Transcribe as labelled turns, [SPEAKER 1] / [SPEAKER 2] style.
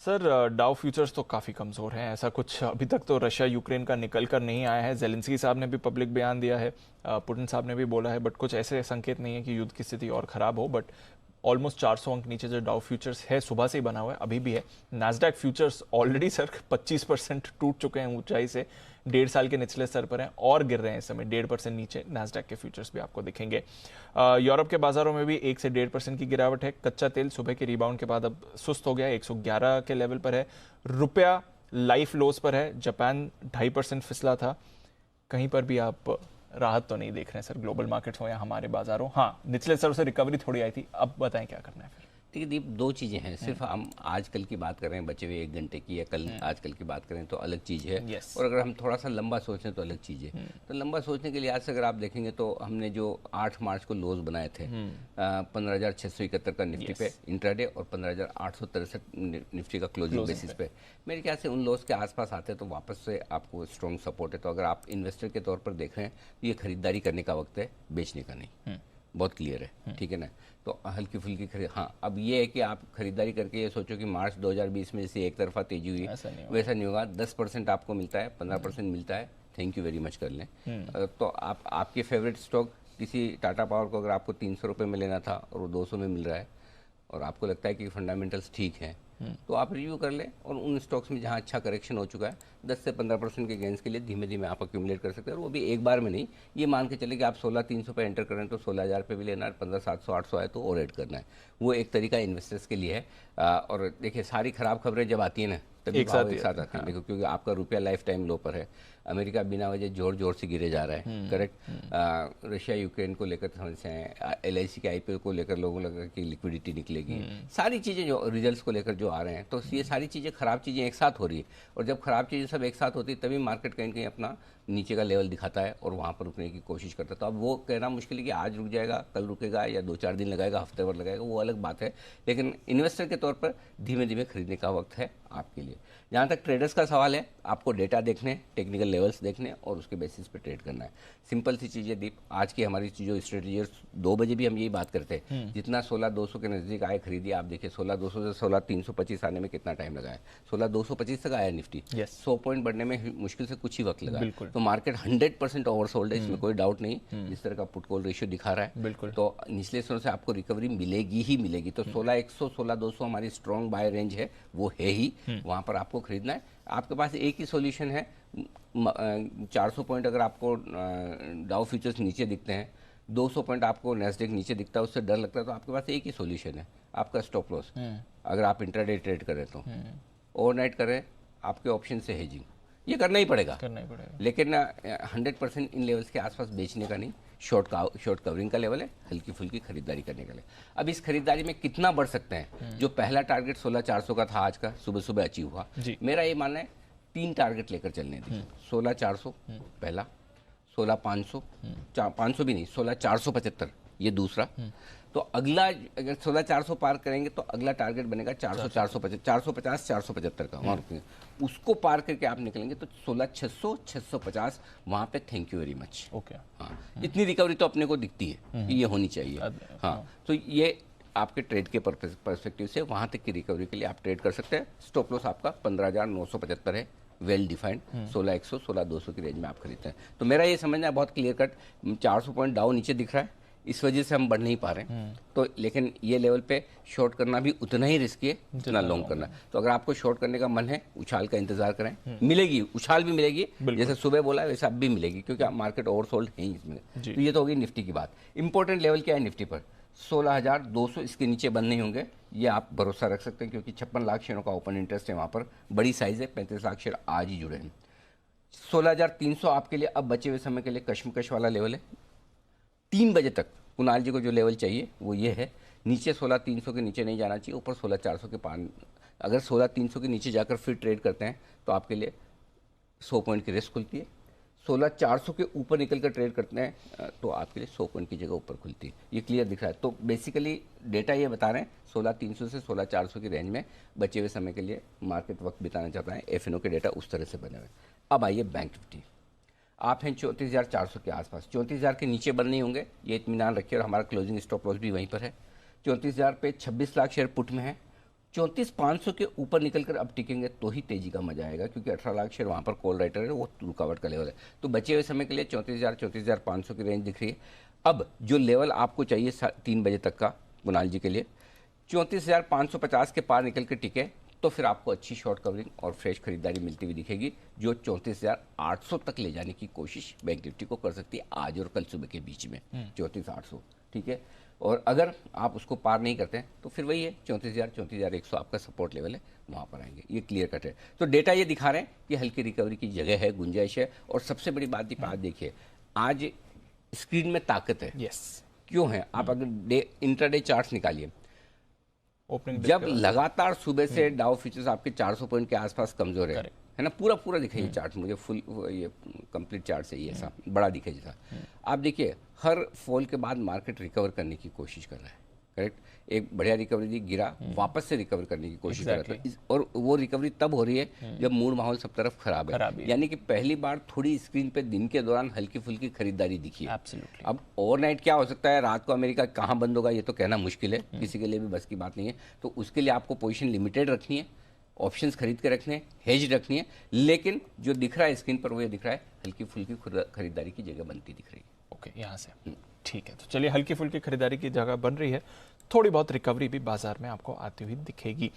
[SPEAKER 1] Sir Dow futures तो काफ़ी कमज़ोर हैं। ऐसा कुछ अभी तक तो रशिया यूक्रेन का निकल कर नहीं आया है। जेलेंस्की साहब ने भी पब्लिक बयान दिया है, पुतिन साहब ने भी बोला है, बट कुछ ऐसे संकेत नहीं है कि युद्ध की स्थिति और ख़राब हो। बट ऑलमोस्ट 400 अंक नीचे जो डाउ फ्यूचर्स है, सुबह से ही बना हुआ है, अभी भी है। नास्डैक फ्यूचर्स ऑलरेडी सर 25% टूट चुके हैं ऊंचाई से, 1.5 साल के निचले स्तर पर हैं और गिर रहे हैं इस समय। 1.5% नीचे नास्डैक के फ्यूचर्स भी आपको दिखेंगे। यूरोप के बाजारों में भी 1 से 1.5% की गिरावट है। कच्चा तेल सुबह के रिबाउंड के बाद अब सुस्त हो गया, 111 के लेवल पर है। रुपया लाइफ लोस पर है। जापान 2.5% फिसला था। कहीं पर भी आप राहत तो नहीं देख रहे हैं सर, ग्लोबल मार्केट्स हो या हमारे बाजारों। हाँ, निचले स्तरों से रिकवरी थोड़ी आई थी। अब बताएं क्या करना है फिर।
[SPEAKER 2] देखिए दीप, दो चीज़ें हैं। सिर्फ हम आजकल की बात कर रहे हैं बचे हुए 1 घंटे की, या कल आजकल की बात करें तो अलग चीज़ है।
[SPEAKER 1] Yes.
[SPEAKER 2] और अगर हम थोड़ा सा लंबा सोचें तो अलग चीज़ है। तो लंबा सोचने के लिहाज से अगर आप देखेंगे तो हमने जो 8 मार्च को लोज बनाए थे 15,671 का निफ्टी
[SPEAKER 1] Yes.
[SPEAKER 2] पे इंट्राडे, और 15,863 निफ्टी का क्लोजिंग बेसिस पे, मेरे ख्याल से उन लोज के आसपास आते हैं तो वापस से आपको स्ट्रॉन्ग सपोर्ट है। तो अगर आप इन्वेस्टर के तौर पर देख रहे हैं तो ये खरीदारी करने का वक्त है, बेचने का नहीं। बहुत क्लियर है, ठीक है ना। तो हल्की फुल्की खरीद, हाँ, अब ये है कि आप खरीदारी करके ये सोचो कि मार्च 2020 में जैसे एक तरफा तेजी हुई, वैसा नहीं होगा। 10% आपको मिलता है, 15% मिलता है, थैंक यू वेरी मच कर लें। तो आप आपके फेवरेट स्टॉक किसी टाटा पावर को अगर आपको 300 रुपये में लेना था और वो 200 में मिल रहा है, और आपको लगता है कि फंडामेंटल्स ठीक हैं, तो आप रिव्यू कर लें, और उन स्टॉक्स में जहां अच्छा करेक्शन हो चुका है 10 से 15% के गेंस के लिए धीमे धीमे आप अक्यूमुलेट कर सकते हैं। और वो भी एक बार में नहीं। ये मान के चले कि आप 16,300 पे एंटर करें तो 16,000 पे भी लेना है, 15,700 800 आए तो और ऐड करना है। वो एक तरीका इन्वेस्टर्स के लिए है। और देखिए, सारी खराब खबरें जब आती है ना तभी एक साथ आती है। देखो, क्योंकि आपका रुपया लाइफ टाइम लो पर है, अमेरिका बिना वजह जोर जोर से गिरे जा रहा है, करेक्ट। रशिया यूक्रेन को लेकर समस्याएं, LIC के IPO को लेकर लोगों को लगा कि लिक्विडिटी निकलेगी, सारी चीज़ें जो रिजल्ट्स को लेकर जो आ रहे हैं, तो ये सारी चीज़ें, खराब चीज़ें एक साथ हो रही है। और जब खराब चीज़ें सब एक साथ होती है तभी मार्केट कहीं कहीं अपना नीचे का लेवल दिखाता है और वहाँ पर रुकने की कोशिश करता है। तो अब वो कहना मुश्किल है कि आज रुक जाएगा, कल रुकेगा, या 2-4 दिन लगाएगा, हफ्ते भर लगाएगा, वो अलग बात है। लेकिन इन्वेस्टर के तौर पर धीमे धीमे खरीदने का वक्त है आपके लिए। जहाँ तक ट्रेडर्स का सवाल है, आपको डेटा देखने, टेक्निकल लेवल्स देखने और उसके बेसिस पे ट्रेड करना है। सिंपल सी चीज़ है दीप, आज की हमारी जो स्ट्रेटेजी, 2 बजे भी हम यही बात करते हैं, जितना 16,200 के नज़दीक आए खरीदिए। आप देखिए 16,200 से 16,325 आने में कितना टाइम लगा है, 16,225 तक आया निफ्टी। 100 पॉइंट बढ़ने में मुश्किल से कुछ ही वक्त लगा। तो मार्केट 100% ओवरसोल्ड है, इसमें कोई डाउट नहीं। जिस तरह का पुट कॉल रेशियो दिखा रहा है, तो निचले स्तरों से आपको रिकवरी मिलेगी ही मिलेगी। तो 16,100 16,200 हमारी स्ट्रॉन्ग बाय रेंज है, वो है ही, वहाँ पर आपको खरीदना है। आपके पास एक ही सॉल्यूशन है। 400 पॉइंट अगर आपको डाउ फ्यूचर्स नीचे दिखते हैं, 200 पॉइंट आपको नैस्डैक नीचे दिखता है, उससे डर लगता है, तो आपके पास एक ही सॉल्यूशन है, आपका स्टॉप लॉस। अगर आप इंट्राडे ट्रेड करें तो ओवरनाइट करें, आपके ऑप्शन से हेजिंग, ये करना ही पड़ेगा। लेकिन 100% इन लेवल्स के आसपास बेचने का नहीं, शॉर्ट कवरिंग का लेवल है, हल्की फुल्की खरीदारी करने का लेवल। अब इस खरीदारी में कितना बढ़ सकते हैं? जो पहला टारगेट 16,400 का था, आज का सुबह सुबह अचीव हुआ। मेरा ये मानना है 3 टारगेट लेकर चलने दी। 16,400 पहला, 16,500, 500 भी नहीं, 16,475 ये दूसरा। तो अगला अगर 16,400 पार करेंगे तो अगला टारगेट बनेगा 400, 450, 475 का, वहाँ रुकेंगे। उसको पार करके आप निकलेंगे तो 16,600, 650, वहाँ पे thank you very much.
[SPEAKER 1] Okay,
[SPEAKER 2] हाँ, इतनी रिकवरी तो अपने को दिखती है कि ये होनी चाहिए। हाँ, तो ये आपके ट्रेड के पर्सपेक्टिव से वहाँ तक की रिकवरी के लिए आप ट्रेड कर सकते हैं। स्टॉप लॉस आपका 15,975 है, वेल डिफाइंड। 16,100, 16,200 की रेंज में आप खरीदते हैं। तो मेरा ये समझना है बहुत क्लियर कट, 400 पॉइंट डाउन नीचे दिख रहा है, इस वजह से हम बढ़ नहीं पा रहे हैं। तो लेकिन ये लेवल पे शॉर्ट करना भी उतना ही रिस्की है जितना लॉन्ग करना है। तो अगर आपको शॉर्ट करने का मन है, उछाल का इंतजार करें, मिलेगी, उछाल भी मिलेगी, जैसे सुबह बोला वैसे अब भी मिलेगी, क्योंकि मार्केट ओवरसोल्ड है इसमें। तो ये तो होगी निफ्टी की बात। इंपॉर्टेंट लेवल क्या है निफ्टी पर? 16,200, इसके नीचे बंद नहीं होंगे, ये आप भरोसा रख सकते हैं, क्योंकि 56 लाख शेयरों का ओपन इंटरेस्ट है वहाँ पर, बड़ी साइज है, 35 लाख शेयर आज ही जुड़े हैं। 16,300 आपके लिए अब बचे हुए समय के लिए कश्मकश वाला लेवल है। 3 बजे तक कुणाल जी को जो लेवल चाहिए वो ये है, नीचे 16,300 के नीचे नहीं जाना चाहिए, ऊपर 16,400 के पार। अगर 16,300 के नीचे जाकर फिर ट्रेड करते हैं तो आपके लिए 100 पॉइंट की रिस्क खुलती है। 16,400 के ऊपर निकल कर ट्रेड करते हैं तो आपके लिए 100 पॉइंट की जगह ऊपर खुलती है। ये क्लियर दिख रहा है। तो बेसिकली डेटा ये बता रहे हैं 16,300 से 16,400 की रेंज में बचे हुए समय के लिए मार्केट वक्त बिताना चाहता है। FNO के डेटा उस तरह से बने हुए। अब आइए बैंक निफ्टी, आप हैं 34,400 के आसपास। 34,000 के नीचे बंद नहीं होंगे, ये इत्मीनान रखिए, और हमारा क्लोजिंग स्टॉप लॉस भी वहीं पर है। 34,000 पे 26 लाख शेयर पुट में है, 34,500 के ऊपर निकलकर अब टिकेंगे तो ही तेजी का मजा आएगा, क्योंकि 18 लाख शेयर वहाँ पर कॉल राइटर है, वो रुकावट का लेवल है। तो बचे हुए समय के लिए 34,500 की रेंज दिख रही है। अब जो लेवल आपको चाहिए 3 बजे तक का कुणाल जी के लिए, 34,550 के पार निकल के टिके तो फिर आपको अच्छी शॉर्ट कवरिंग और फ्रेश खरीदारी मिलती हुई दिखेगी, जो 34,800 तक ले जाने की कोशिश बैंक निफ्टी को कर सकती है आज और कल सुबह के बीच में। 34,800, ठीक है। और अगर आप उसको पार नहीं करते हैं तो फिर वही है 34,100 आपका सपोर्ट लेवल है, वहाँ पर आएंगे, ये क्लियर कट है। तो डेटा ये दिखा रहे हैं कि हल्की रिकवरी की जगह है, गुंजाइश है। और सबसे बड़ी बात दीपा, आज देखिए आज स्क्रीन में ताकत है।
[SPEAKER 1] यस,
[SPEAKER 2] क्यों है? आप अगर इंट्राडे चार्ट्स निकालिए,
[SPEAKER 1] ओपनिंग
[SPEAKER 2] जब लगातार सुबह से डाउ फ्यूचर्स आपके 400 पॉइंट के आसपास कमजोर है ना, पूरा पूरा दिखे ये चार्ट, मुझे फुल ये कंप्लीट चार्ट से ये ऐसा बड़ा दिखे जैसा। आप देखिए हर फॉल के बाद मार्केट रिकवर करने की कोशिश कर रहा है, करेक्ट। एक बढ़िया रिकवरी दी, गिरा, वापस से रिकवर करने की कोशिश कर रहा था। और वो रिकवरी तब हो रही है जब मूड माहौल सब तरफ खराब है, यानी कि पहली बार थोड़ी स्क्रीन पे दिन के दौरान हल्की फुल्की खरीदारी दिखी है।
[SPEAKER 1] एब्सोल्युटली।
[SPEAKER 2] अब ओवरनाइट क्या हो सकता है, रात को अमेरिका कहाँ बंद होगा ये तो कहना मुश्किल है, किसी के लिए भी बस की बात नहीं है। तो उसके लिए आपको पोजीशन लिमिटेड रखनी है, ऑप्शंस खरीद के रखने हैं, हेज रखनी है। लेकिन जो दिख रहा है स्क्रीन पर वो ये दिख रहा है हल्की फुल्की खरीदारी की जगह बनती दिख रही है।
[SPEAKER 1] ओके, यहाँ से ठीक है। तो चलिए, हल्की फुल्की खरीदारी की जगह बन रही है, थोड़ी बहुत रिकवरी भी बाजार में आपको आती हुई दिखेगी।